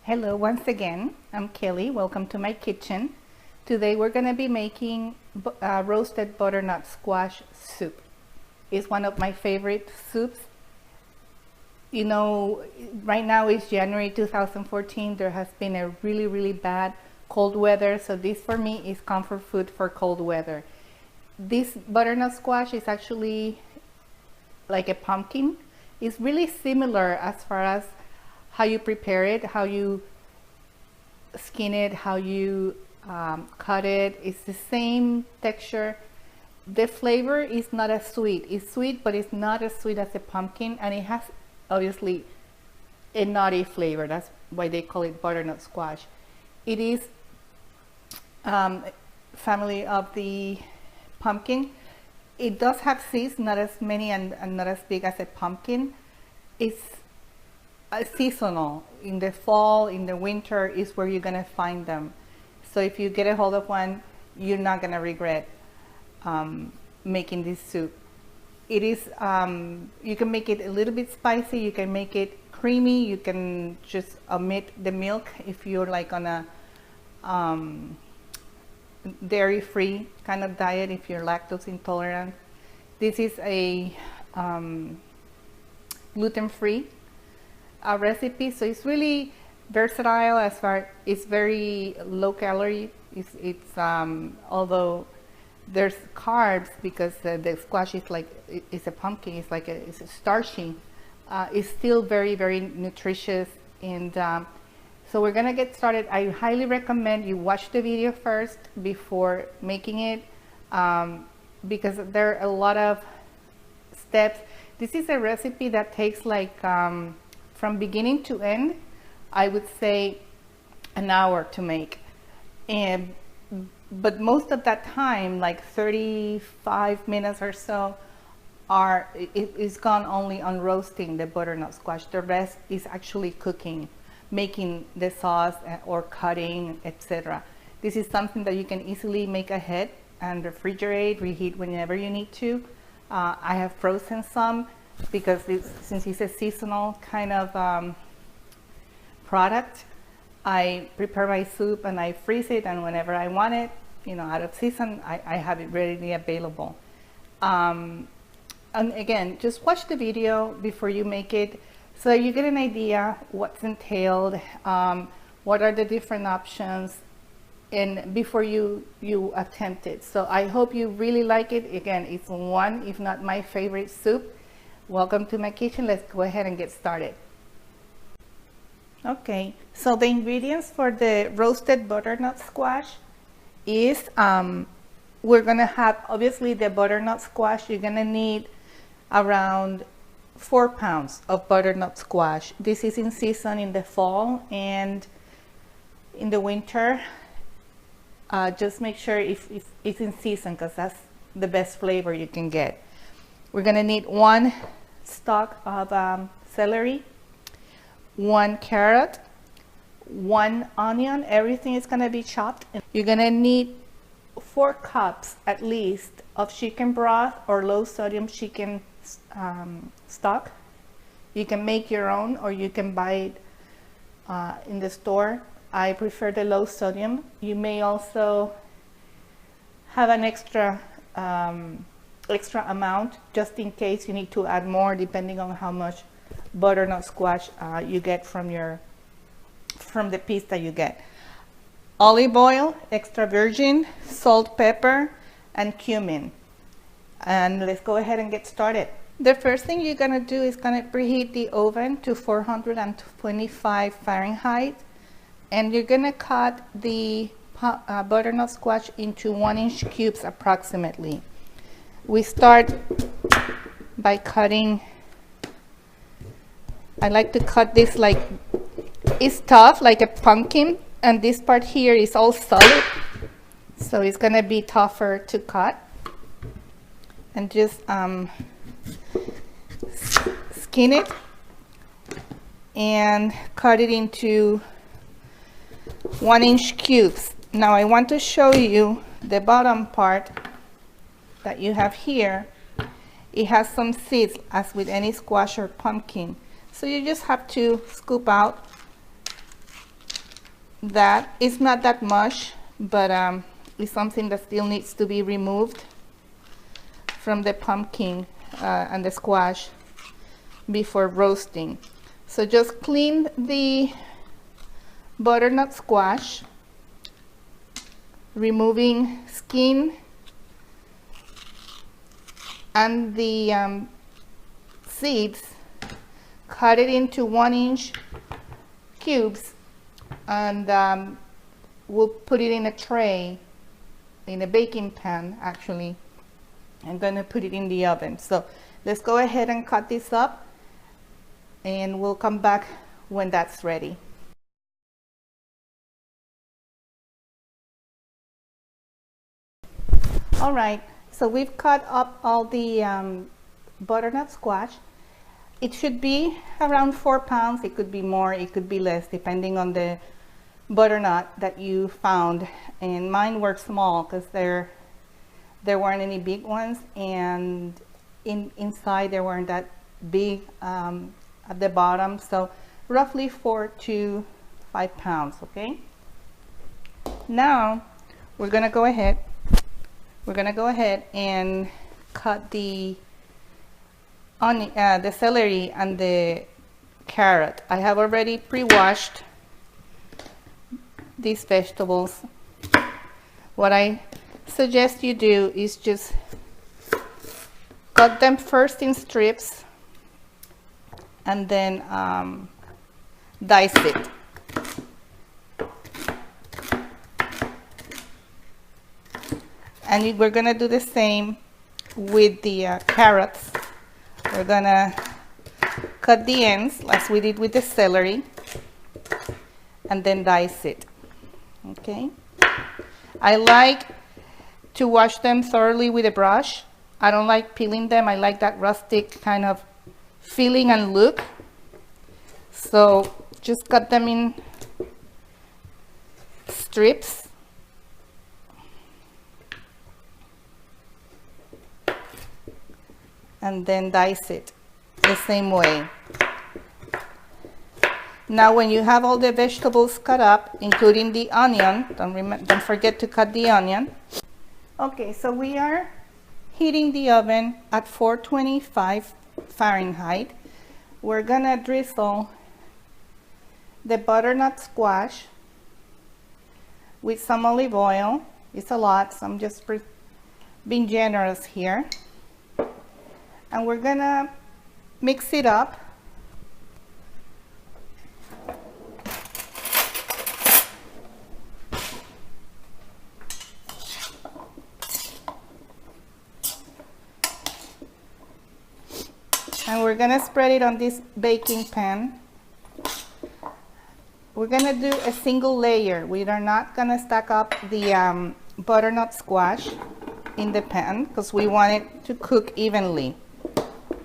Hello once again, I'm Kelly. Welcome to my kitchen. Today we're going to be making roasted butternut squash soup. It's one of my favorite soups. You know, right now it's January 2014. There has been a really bad cold weather, so this for me is comfort food for cold weather. This butternut squash is actually like a pumpkin. It's really similar as far as how you prepare it, how you skin it, how you cut it. It's the same texture. The flavor is not as sweet. It's sweet, but it's not as sweet as a pumpkin, and it has obviously a nutty flavor. That's why they call it butternut squash. It is family of the pumpkin. It does have seeds, not as many and not as big as a pumpkin. It's seasonal. In the fall, in the winter is where you're gonna find them. So if you get a hold of one, you're not gonna regret making this soup. It is, you can make it a little bit spicy, you can make it creamy, you can just omit the milk if you're like on a dairy-free kind of diet, if you're lactose intolerant. This is a gluten-free recipe, so it's really versatile as far. It's very low calorie. It's although there's carbs because the squash is like it's a pumpkin. It's like it's a starchy. It's still very nutritious, and so we're gonna get started. I highly recommend you watch the video first before making it because there are a lot of steps. This is a recipe that takes like from beginning to end, I would say an hour to make, but most of that time, like 35 minutes or so, is gone only on roasting the butternut squash. The rest is actually cooking, making the sauce or cutting, etc. This is something that you can easily make ahead and refrigerate, reheat whenever you need to. I have frozen some because since it's a seasonal kind of product, I prepare my soup and I freeze it, and whenever I want it, you know, out of season, I have it readily available. And again, just watch the video before you make it so you get an idea what's entailed, what are the different options, and before you attempt it. So I hope you really like it. Again, it's one, if not my favorite soup. Welcome to my kitchen. Let's go ahead and get started. Okay, so the ingredients for the roasted butternut squash is we're gonna have obviously the butternut squash. You're gonna need around 4 pounds of butternut squash. This is in season in the fall and in the winter. Just make sure if it's in season, because that's the best flavor you can get. We're gonna need 1 stalk of celery, 1 carrot, 1 onion. Everything is gonna be chopped. You're gonna need 4 cups at least of chicken broth or low sodium chicken stock. You can make your own or you can buy it in the store. I prefer the low sodium. You may also have an extra amount just in case you need to add more, depending on how much butternut squash you get from the piece that you get. Olive oil, extra virgin, salt, pepper, and cumin. And let's go ahead and get started. The first thing you're gonna do is gonna preheat the oven to 425 Fahrenheit, and you're gonna cut the butternut squash into 1-inch cubes approximately. We start by cutting. I like to cut this like it's tough, like a pumpkin, and this part here is all solid, so it's gonna be tougher to cut. And just skin it and cut it into 1-inch cubes. Now I want to show you the bottom part that you have here. It has some seeds, as with any squash or pumpkin. So you just have to scoop out that. It's not that much, but it's something that still needs to be removed from the pumpkin and the squash before roasting. So just clean the butternut squash, removing skin and the seeds. Cut it into 1-inch cubes, and we'll put it in a tray, in a baking pan actually. I'm gonna put it in the oven. So let's go ahead and cut this up, and we'll come back when that's ready. All right, so we've cut up all the butternut squash. It should be around 4 pounds. It could be more, it could be less, depending on the butternut that you found. And mine were small because there weren't any big ones, and inside there weren't that big at the bottom. So roughly 4 to 5 pounds, okay? Now we're gonna go ahead and cut the celery and the carrot. I have already pre-washed these vegetables. What I suggest you do is just cut them first in strips and then dice it. And we're gonna do the same with the carrots. We're gonna cut the ends as we did with the celery and then dice it, okay? I like to wash them thoroughly with a brush. I don't like peeling them. I like that rustic kind of feeling and look. So just cut them in strips. And then dice it the same way. Now when you have all the vegetables cut up, including the onion, don't forget to cut the onion. Okay, so we are heating the oven at 425 Fahrenheit. We're gonna drizzle the butternut squash with some olive oil. It's a lot, so I'm just being generous here. And we're gonna mix it up. And we're gonna spread it on this baking pan. We're gonna do a single layer. We are not gonna stack up the butternut squash in the pan because we want it to cook evenly.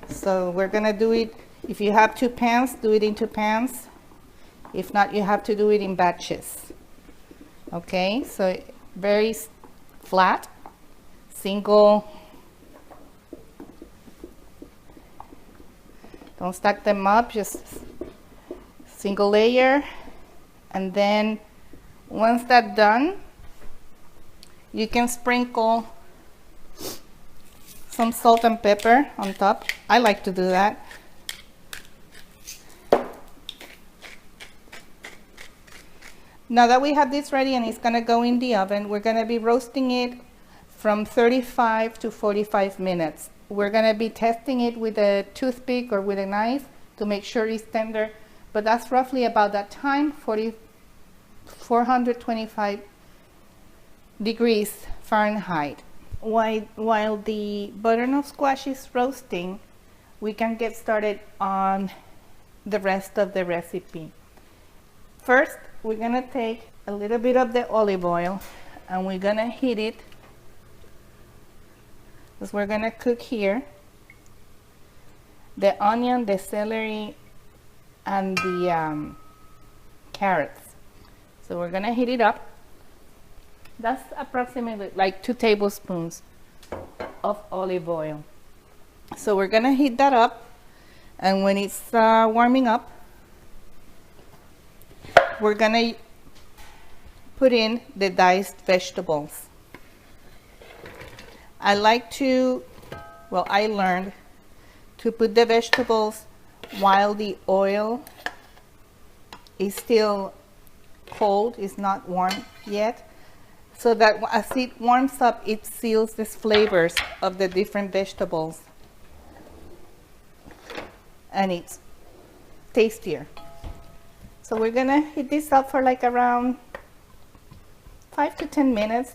So we're gonna do it, if you have 2 pans, do it in 2 pans. If not, you have to do it in batches. Okay, so very flat, single. Don't stack them up, just single layer. And then once that's done, you can sprinkle some salt and pepper on top. I like to do that. Now that we have this ready and it's gonna go in the oven, we're gonna be roasting it from 35 to 45 minutes. We're gonna be testing it with a toothpick or with a knife to make sure it's tender, but that's roughly about that time, 425 degrees Fahrenheit. While the butternut squash is roasting, we can get started on the rest of the recipe. First, we're gonna take a little bit of the olive oil and we're gonna heat it, because we're gonna cook here the onion, the celery, and the carrots. So we're gonna heat it up. That's approximately like 2 tablespoons of olive oil. So we're gonna heat that up, and when it's warming up, we're gonna put in the diced vegetables. I like to, well, I learned to put the vegetables while the oil is still cold, it's not warm yet, so that as it warms up, it seals the flavors of the different vegetables and it's tastier. So we're gonna heat this up for like around 5 to 10 minutes.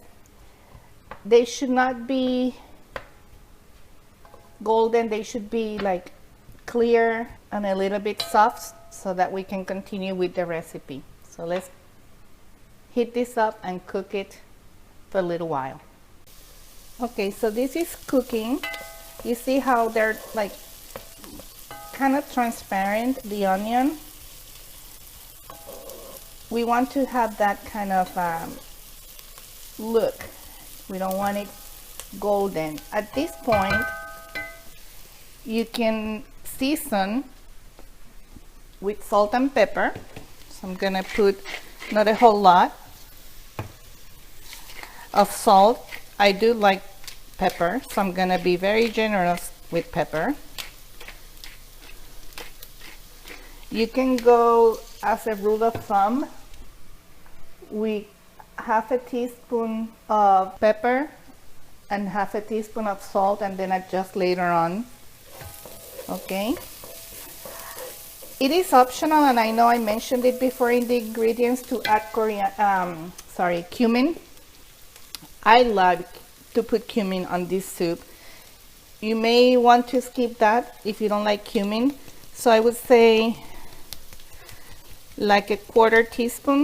They should not be golden, they should be like clear and a little bit soft so that we can continue with the recipe. So let's heat this up and cook it for a little while. Okay, so this is cooking. You see how they're like kind of transparent, the onion. We want to have that kind of look. We don't want it golden. At this point, you can season with salt and pepper. So I'm gonna put not a whole lot of salt. I do like pepper, so I'm gonna be very generous with pepper. You can go, as a rule of thumb, with half a teaspoon of pepper and half a teaspoon of salt, and then adjust later on. Okay, it is optional, and I know I mentioned it before in the ingredients, to add cumin. I love to put cumin on this soup. You may want to skip that if you don't like cumin, so I would say like a 1/4 teaspoon.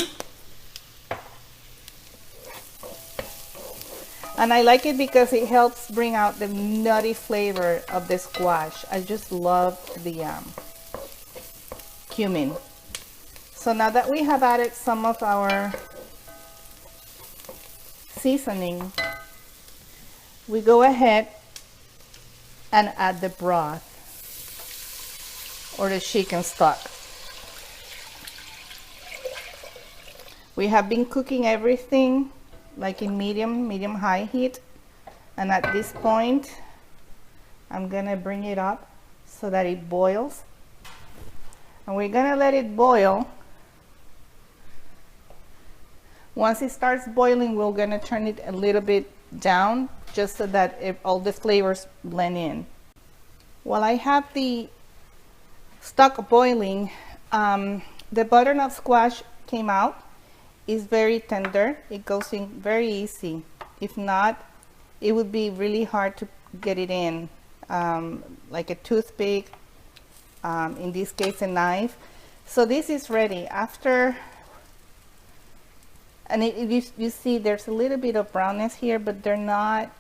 And I like it because it helps bring out the nutty flavor of the squash. I just love the cumin. So now that we have added some of our seasoning, we go ahead and add the broth or the chicken stock. We have been cooking everything like in medium high heat, and at this point I'm gonna bring it up so that it boils, and we're gonna let it boil. Once it starts boiling, we're gonna turn it a little bit down just so that all the flavors blend in. While I have the stock boiling, the butternut squash came out. Is very tender. It goes in very easy. If not, it would be really hard to get it in, like a toothpick, in this case a knife. So this is ready after, and you see there's a little bit of brownness here, but they're not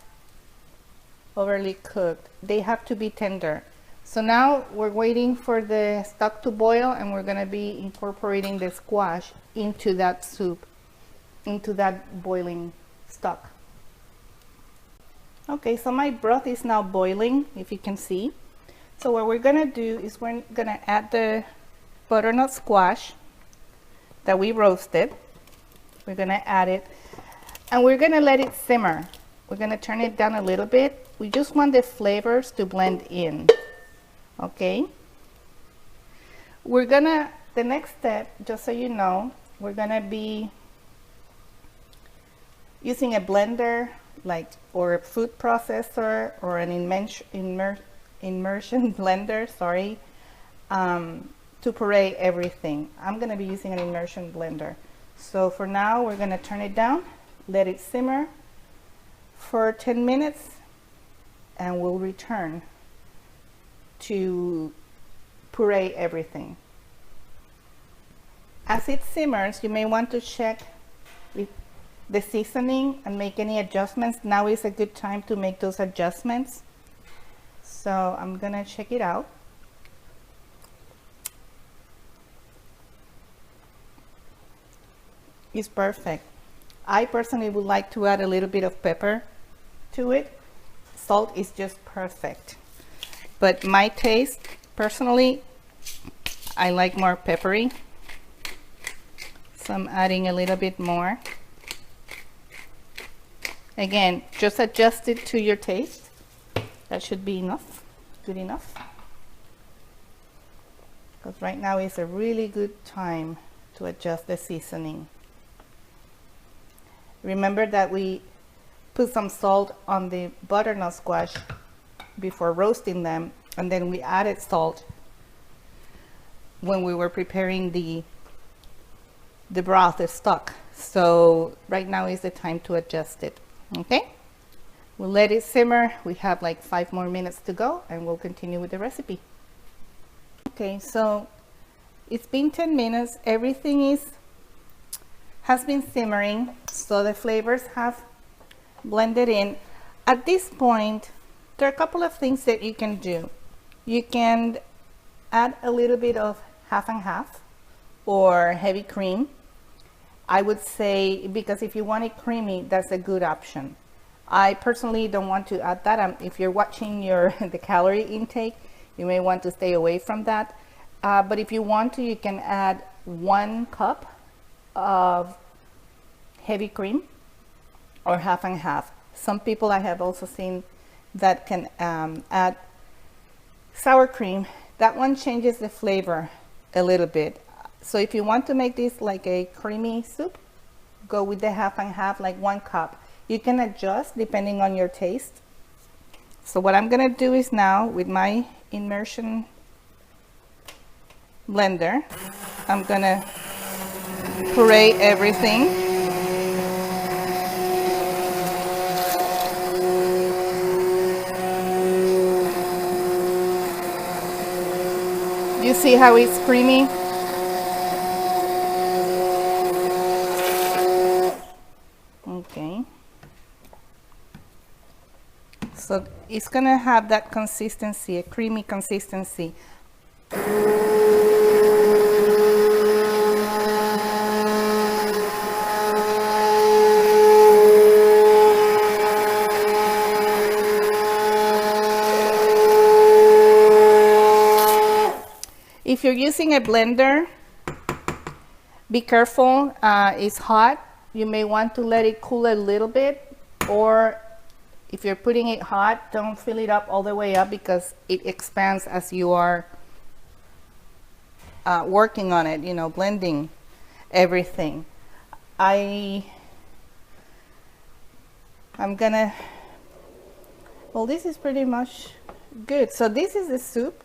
overly cooked. They have to be tender. So now we're waiting for the stock to boil, and we're gonna be incorporating the squash into that soup, into that boiling stock. Okay, so my broth is now boiling, if you can see. So what we're gonna do is we're gonna add the butternut squash that we roasted. We're gonna add it, and we're gonna let it simmer. We're gonna turn it down a little bit. We just want the flavors to blend in. Okay, we're gonna, the next step, just so you know, we're gonna be using a blender, like, or a food processor, or an immersion blender, sorry, to puree everything. I'm gonna be using an immersion blender. So for now, we're gonna turn it down, let it simmer for 10 minutes, and we'll return to puree everything. As it simmers, you may want to check with the seasoning and make any adjustments. Now is a good time to make those adjustments. So I'm gonna check it out. It's perfect. I personally would like to add a little bit of pepper to it. Salt is just perfect. But my taste, personally, I like more peppery. So I'm adding a little bit more. Again, just adjust it to your taste. That should be enough, good enough. Because right now is a really good time to adjust the seasoning. Remember that we put some salt on the butternut squash before roasting them, and then we added salt when we were preparing the broth, the stock. So right now is the time to adjust it. Okay, we'll let it simmer. We have like 5 more minutes to go, and we'll continue with the recipe. Okay, so it's been 10 minutes. Everything has been simmering, so the flavors have blended in. At this point, there are a couple of things that you can do. You can add a little bit of half and half or heavy cream. I would say, because if you want it creamy, that's a good option. I personally don't want to add that. If you're watching the calorie intake, you may want to stay away from that. But if you want to, you can add 1 cup of heavy cream or half and half. Some people I have also seen that can add sour cream. That one changes the flavor a little bit. So if you want to make this like a creamy soup, go with the half and half, like 1 cup. You can adjust depending on your taste. So what I'm gonna do is now, with my immersion blender, I'm gonna puree everything. You see how it's creamy? Okay. So it's gonna have that consistency, a creamy consistency. If you're using a blender, be careful, it's hot. You may want to let it cool a little bit, or if you're putting it hot, don't fill it up all the way up because it expands as you are working on it, you know, blending everything. I'm gonna, well, this is pretty much good. So this is the soup.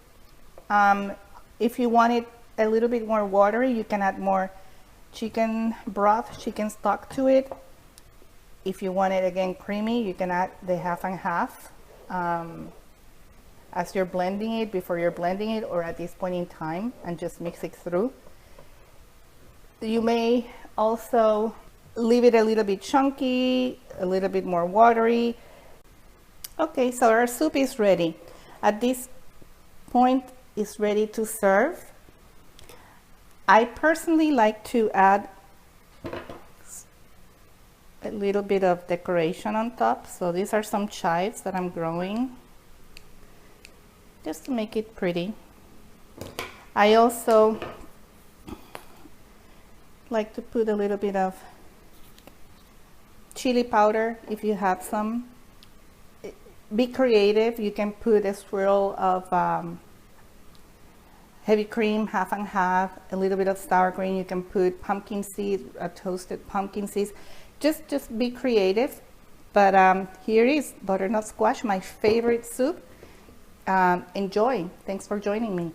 If you want it a little bit more watery, you can add more chicken broth, chicken stock to it. If you want it again creamy, you can add the half and half as you're blending it, before you're blending it, or at this point in time, and just mix it through. You may also leave it a little bit chunky, a little bit more watery. Okay, so our soup is ready. At this point, it's ready to serve. I personally like to add a little bit of decoration on top. So these are some chives that I'm growing just to make it pretty. I also like to put a little bit of chili powder if you have some. Be creative. You can put a swirl of heavy cream, half and half, a little bit of sour cream. You can put pumpkin seeds, toasted pumpkin seeds. Just be creative. But here is butternut squash, my favorite soup. Enjoy. Thanks for joining me.